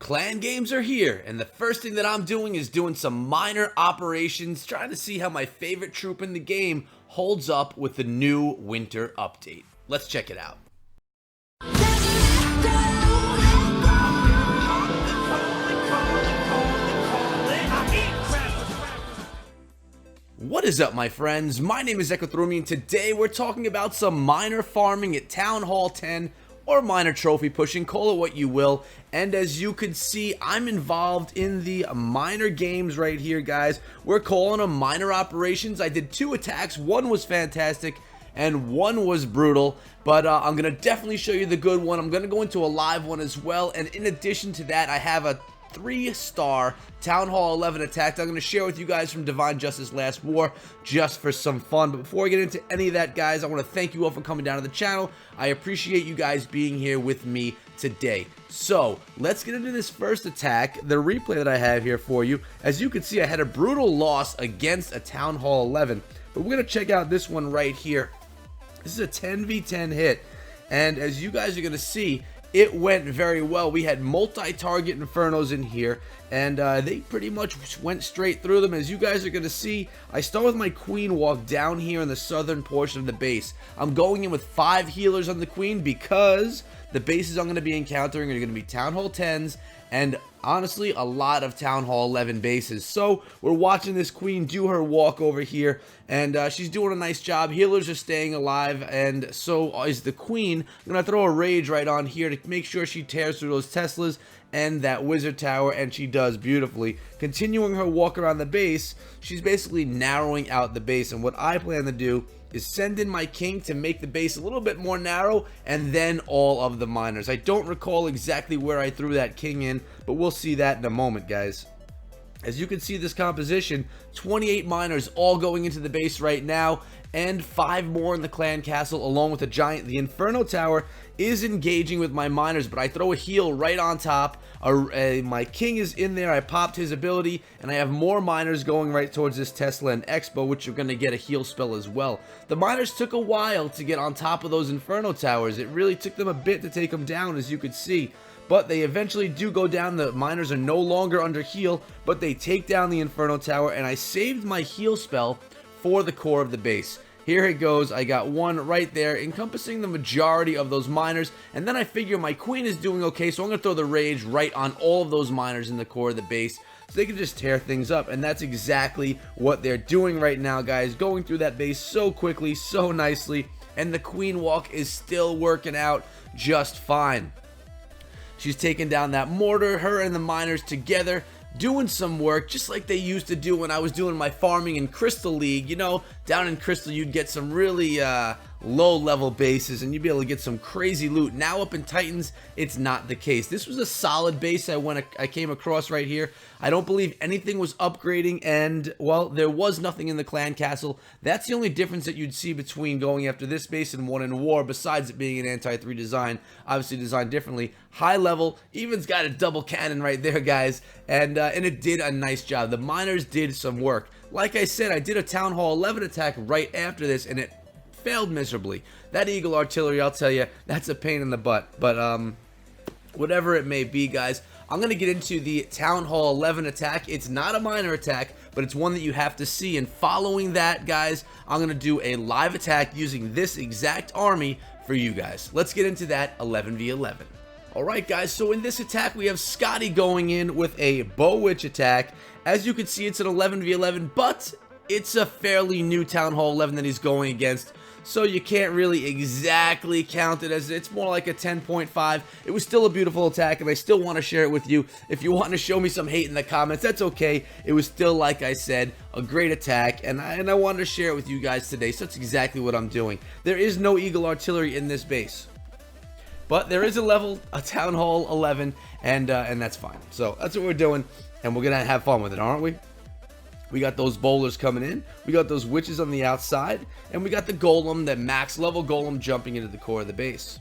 Clan games are here, and the first thing that I'm doing is doing some minor operations, trying to see how my favorite troop in the game holds up with the new winter update. Let's check it out. What is up, my friends? My name is Ecothrumi, and today we're talking about some minor farming at Town Hall 10, or minor trophy pushing, call it what you will. And as you can see, I'm involved in the minor games right here, guys. We're calling them minor operations. I did 2 attacks. One was fantastic and one was brutal, but I'm gonna definitely show you the good one. I'm gonna go into a live one as well, and in addition to that, I have a 3-star Town Hall 11 attack that I'm going to share with you guys from Divine Justice Last War, just for some fun. But before I get into any of that, guys, I want to thank you all for coming down to the channel. I appreciate you guys being here with me today. So let's get into this first attack, the replay that I have here for you. As you can see, I had a brutal loss against a Town Hall 11, but we're going to check out this one right here. This is a 10v10 hit, and as you guys are going to see, it went very well. We had multi-target infernos in here, and they pretty much went straight through them. As you guys are going to see, I start with my queen walk down here in the southern portion of the base. I'm going in with 5 healers on the queen because the bases I'm going to be encountering are going to be Town Hall 10s and honestly a lot of Town Hall 11 bases. So we're watching this queen do her walk over here, and she's doing a nice job. Healers are staying alive, and so is the queen. I'm gonna throw a rage right on here to make sure she tears through those Teslas and that wizard tower, and she does beautifully. Continuing her walk around the base, she's basically narrowing out the base, and what I plan to do is send in my king to make the base a little bit more narrow, and then all of the miners. I don't recall exactly where I threw that king in, but we'll see that in a moment, guys. As you can see, this composition, 28 miners all going into the base right now, and 5 more in the clan castle along with the giant. The inferno tower is engaging with my miners, but I throw a heal right on top. My king is in there. I popped his ability, and I have more miners going right towards this Tesla and Expo, which are going to get a heal spell as well. The miners took a while to get on top of those inferno towers. It really took them a bit to take them down, as you could see, but they eventually do go down. The miners are no longer under heal, but they take down the inferno tower, and I saved my heal spell for the core of the base. Here it goes. I got one right there encompassing the majority of those miners, and then I figure my queen is doing okay, so I'm going to throw the rage right on all of those miners in the core of the base so they can just tear things up, and that's exactly what they're doing right now, guys, going through that base so quickly, so nicely, and the queen walk is still working out just fine. She's taking down that mortar, her and the miners together, doing some work just like they used to do when I was doing my farming in Crystal League. You know, down in Crystal you'd get some really low level bases and you'd be able to get some crazy loot. Now up in Titans, it's not the case. This was a solid base I came across right here. I don't believe anything was upgrading, and well, there was nothing in the clan castle. That's the only difference that you'd see between going after this base and one in war, besides it being an anti-3 design, obviously designed differently. High level, even's got a double cannon right there, guys, and it did a nice job. The miners did some work. Like I said, I did a Town Hall 11 attack right after this, and it failed miserably. That Eagle artillery, I'll tell you, that's a pain in the butt. But whatever it may be, guys, I'm going to get into the Town Hall 11 attack. It's not a minor attack, but it's one that you have to see. And following that, guys, I'm going to do a live attack using this exact army for you guys. Let's get into that 11v11. Alright, guys, so in this attack, we have Scotty going in with a Bow Witch attack. As you can see, it's an 11v11, but it's a fairly new Town Hall 11 that he's going against, so you can't really exactly count it as, it's more like a 10.5. It was still a beautiful attack, and I still want to share it with you. If you want to show me some hate in the comments, that's okay. It was still, like I said, a great attack, and I wanted to share it with you guys today, so that's exactly what I'm doing. There is no Eagle artillery in this base, but there is a Town Hall 11, and that's fine. So that's what we're doing, and we're gonna have fun with it, aren't we? We got those bowlers coming in, we got those witches on the outside, and we got the golem, that max level golem, jumping into the core of the base.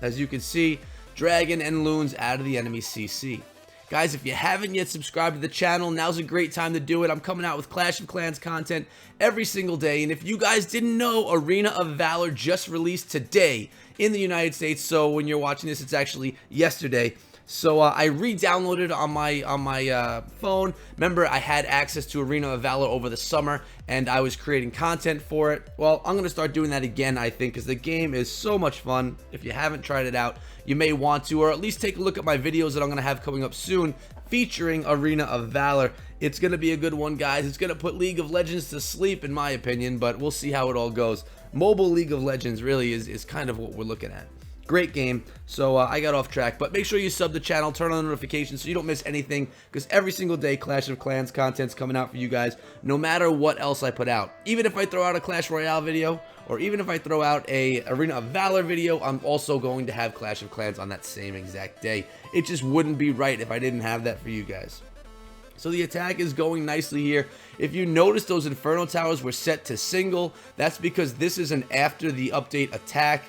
As you can see, dragon and loons out of the enemy CC. Guys, if you haven't yet subscribed to the channel, now's a great time to do it. I'm coming out with Clash of Clans content every single day, and if you guys didn't know, Arena of Valor just released today in the United States, so when you're watching this, it's actually yesterday. So I re-downloaded it on my phone. Remember, I had access to Arena of Valor over the summer, and I was creating content for it. Well, I'm gonna start doing that again, I think, because the game is so much fun. If you haven't tried it out, you may want to, or at least take a look at my videos that I'm gonna have coming up soon featuring Arena of Valor. It's gonna be a good one, guys. It's gonna put League of Legends to sleep, in my opinion, but we'll see how it all goes. Mobile League of Legends really is kind of what we're looking at. Great game. So I got off track, but make sure you sub the channel, turn on the notifications so you don't miss anything, because every single day Clash of Clans content's coming out for you guys, no matter what else I put out. Even if I throw out a Clash Royale video, or even if I throw out a Arena of Valor video, I'm also going to have Clash of Clans on that same exact day. It just wouldn't be right if I didn't have that for you guys. So the attack is going nicely here. If you notice, those Inferno Towers were set to single. That's because this is an after the update attack.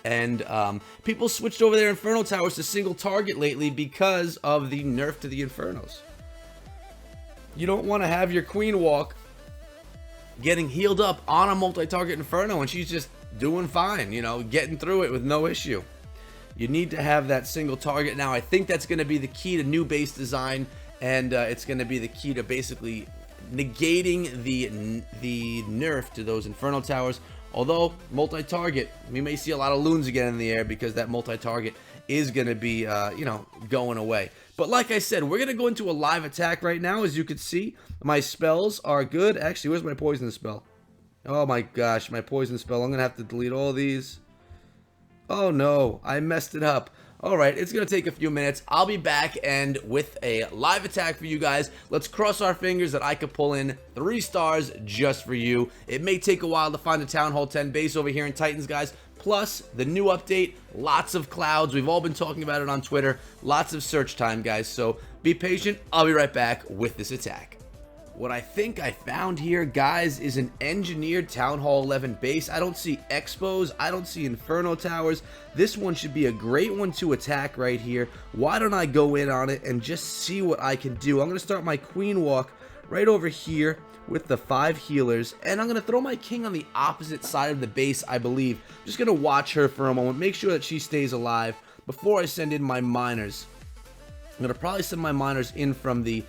And people switched over their Inferno Towers to single target lately because of the nerf to the Infernos. You don't want to have your Queen walk getting healed up on a multi-target Inferno and she's just doing fine, you know, getting through it with no issue. You need to have that single target. Now, I think that's going to be the key to new base design, and it's going to be the key to basically negating the nerf to those Inferno Towers. Although, multi-target, we may see a lot of loons again in the air because that multi-target is going to be, you know, going away. But like I said, we're going to go into a live attack right now. As you can see, my spells are good. Actually, where's my poison spell? Oh my gosh, my poison spell. I'm going to have to delete all these. Oh no, I messed it up. Alright, it's going to take a few minutes. I'll be back and with a live attack for you guys. Let's cross our fingers that I could pull in 3 stars just for you. It may take a while to find the Town Hall 10 base over here in Titans, guys. Plus, the new update, lots of clouds. We've all been talking about it on Twitter. Lots of search time, guys. So be patient. I'll be right back with this attack. What I think I found here, guys, is an engineered Town Hall 11 base. I don't see expos. I don't see Inferno Towers. This one should be a great one to attack right here. Why don't I go in on it and just see what I can do? I'm going to start my Queen walk right over here with the 5 healers, and I'm going to throw my king on the opposite side of the base, I believe. Just going to watch her for a moment, make sure that she stays alive before I send in my miners. I'm going to probably send my miners in from the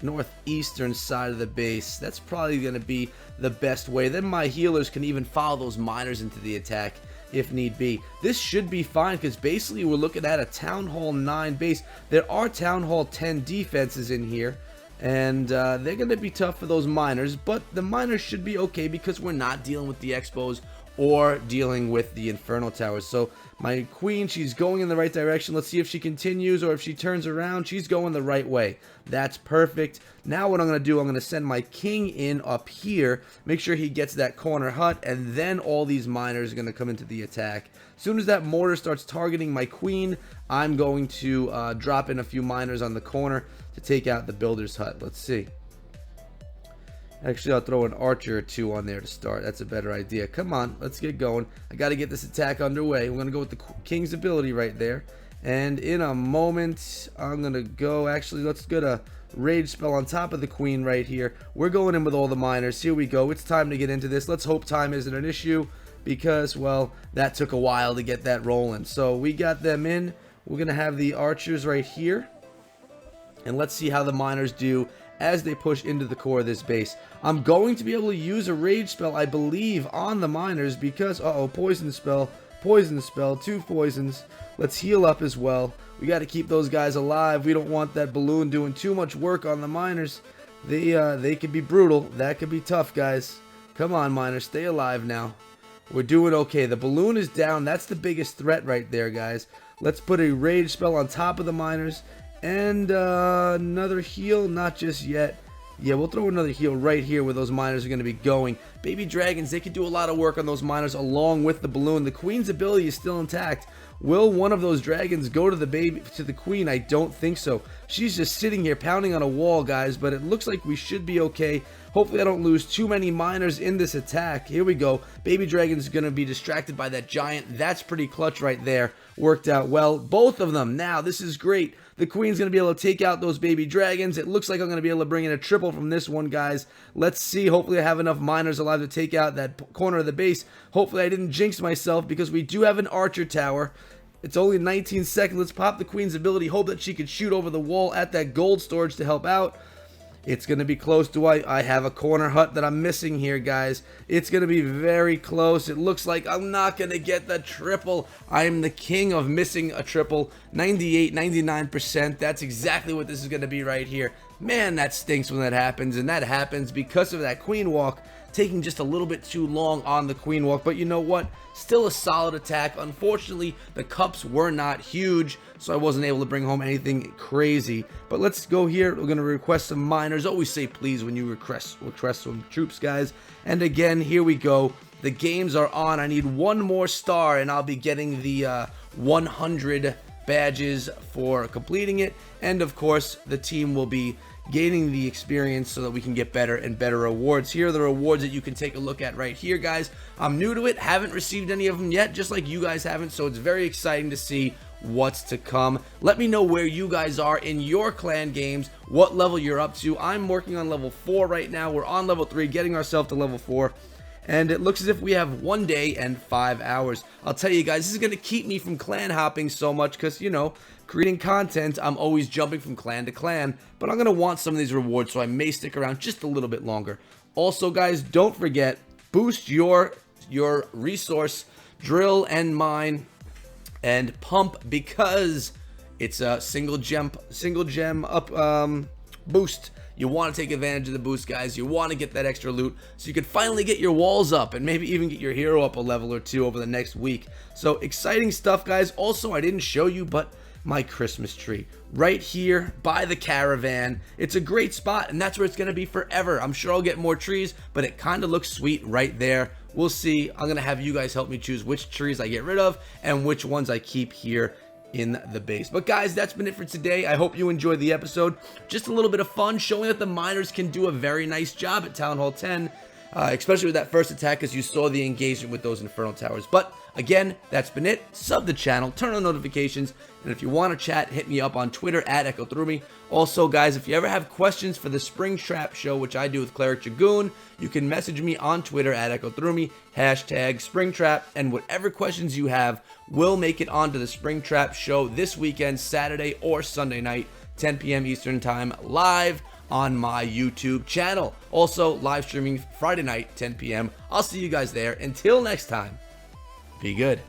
northeastern side of the base. That's probably going to be the best way. Then my healers can even follow those miners into the attack if need be. This should be fine because basically we're looking at a Town Hall 9 base. There are Town Hall 10 defenses in here, and they're going to be tough for those miners, but the miners should be okay because we're not dealing with the expos or dealing with the Inferno Towers. So my Queen, she's going in the right direction. Let's see if she continues or if she turns around. She's going the right way. That's perfect. Now what I'm going to do, I'm going to send my king in up here, make sure he gets that corner hut, and then all these miners are going to come into the attack. As soon as that mortar starts targeting my Queen, I'm going to drop in a few miners on the corner to take out the builder's hut. Let's see. Actually, I'll throw an archer or 2 on there to start. That's a better idea. Come on, let's get going. I got to get this attack underway. We're going to go with the king's ability right there. And in a moment, I'm going to go... Actually, let's get a rage spell on top of the Queen right here. We're going in with all the miners. Here we go. It's time to get into this. Let's hope time isn't an issue because, well, that took a while to get that rolling. So we got them in. We're going to have the archers right here. And let's see how the miners do as they push into the core of this base. I'm going to be able to use a rage spell, I believe, on the miners because, poison spell, 2 poisons. Let's heal up as well. We got to keep those guys alive. We don't want that balloon doing too much work on the miners. They could be brutal. That could be tough, guys. Come on, miners, stay alive now. We're doing okay. The balloon is down. That's the biggest threat right there, guys. Let's put a rage spell on top of the miners. And another heal, not just yet. Yeah, we'll throw another heal right here where those miners are going to be going. Baby dragons, they could do a lot of work on those miners along with the balloon. The Queen's ability is still intact. Will one of those dragons go to the Queen? I don't think so. She's just sitting here pounding on a wall, guys, but it looks like we should be okay. Hopefully I don't lose too many miners in this attack. Here we go. Baby dragon's going to be distracted by that giant. That's pretty clutch right there. Worked out well. Both of them. Now, this is great. The Queen's going to be able to take out those baby dragons. It looks like I'm going to be able to bring in a triple from this one, guys. Let's see. Hopefully I have enough miners alive to take out that corner of the base. Hopefully I didn't jinx myself because we do have an archer tower. It's only 19 seconds. Let's pop the queen's ability. Hope that she could shoot over the wall at that gold storage to help out. It's going to be close. I have a corner hut that I'm missing here, guys. It's going to be very close. It looks like I'm not going to get the triple. I am the king of missing a triple. 98, 99%. That's exactly what this is going to be right here. Man, that stinks when that happens, and that happens because of that queen walk taking just a little bit too long on the queen walk. But you know what? Still a solid attack. Unfortunately, the cups were not huge, so I wasn't able to bring home anything crazy. But let's go here. We're going to request some miners. Always say please when you request some troops, guys. And again, here we go. The games are on. I need one more star, and I'll be getting the 100 badges for completing it. And of course, the team will be gaining the experience so that we can get better and better rewards. Here are the rewards that you can take a look at right here, guys. I'm new to it, haven't received any of them yet, just like you guys haven't, so it's very exciting to see what's to come. Let me know where you guys are in your clan games, what level you're up to. I'm working on level 4 right now. We're on level 3, getting ourselves to level 4. And it looks as if we have 1 day and 5 hours. I'll tell you guys, this is going to keep me from clan hopping so much because, you know, creating content, I'm always jumping from clan to clan. But I'm going to want some of these rewards, so I may stick around just a little bit longer. Also, guys, don't forget, boost your resource, drill and mine, and pump, because it's a single gem up boost. You want to take advantage of the boost, guys. You want to get that extra loot so you can finally get your walls up and maybe even get your hero up a level or 2 over the next week. So exciting stuff, guys. Also, I didn't show you, but my Christmas tree right here by the caravan. It's a great spot, and that's where it's going to be forever. I'm sure I'll get more trees, but it kind of looks sweet right there. We'll see. I'm going to have you guys help me choose which trees I get rid of and which ones I keep here in the base. But guys, that's been it for today. I hope you enjoyed the episode. Just a little bit of fun showing that the miners can do a very nice job at Town Hall 10, especially with that first attack, as you saw the engagement with those Inferno Towers. But again, that's been it. Sub the channel, turn on notifications, and if you want to chat, hit me up on Twitter at EchoThroughMe. Also, guys, if you ever have questions for the Spring Trap show, which I do with Cleric Dragoon, you can message me on Twitter at EchoThroughMe, hashtag Springtrap, and whatever questions you have will make it onto the Spring Trap show this weekend, Saturday or Sunday night, 10 p.m. Eastern Time, live on my YouTube channel. Also, live streaming Friday night, 10 p.m. I'll see you guys there. Until next time, be good.